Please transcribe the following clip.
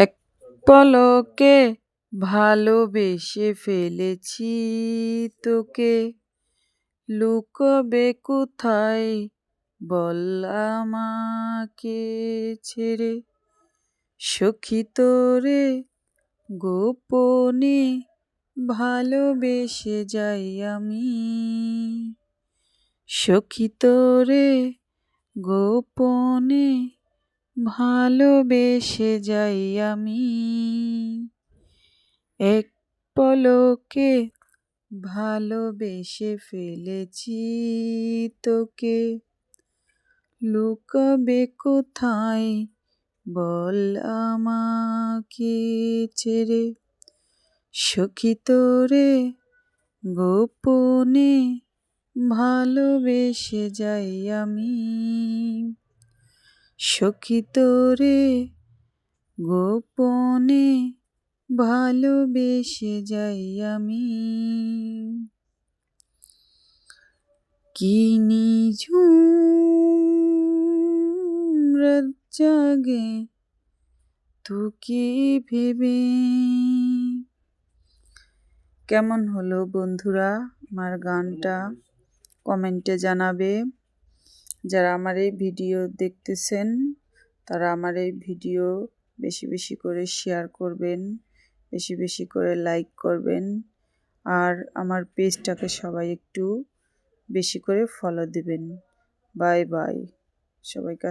এক পলকে ভালোবেসে ফেলেছি তোকে, লুকোবে কোথায় বল আমাকে ছেড়ে। সখী তোরে গোপনে ভালোবেসে যাই আমি, সখী তোরে গোপনে ভালোবেসে যাই আমি। এক পলকে ভালোবেসে ফেলেছি তোকে, লুকাবে কোথায় বল আমাকে ছেড়ে। সখী তোরে গোপনে ভালোবেসে যাই আমি, সখী তোরে গোপনে ভালোবেসে যাই আমি। কি নিঝুম রাত জাগে তোকে ভেবে। কেমন হলো বন্ধুরা আমার গানটা? কমেন্টে জানাবে। যারা আমার এই ভিডিও দেখতেছেন তারা আমার এই ভিডিও বেশি বেশি করে শেয়ার করবেন, বেশি বেশি করে লাইক করবেন, আর আমার পেজটাকে সবাই একটু বেশি করে ফলো দিবেন। বাই বাই সবাইকে।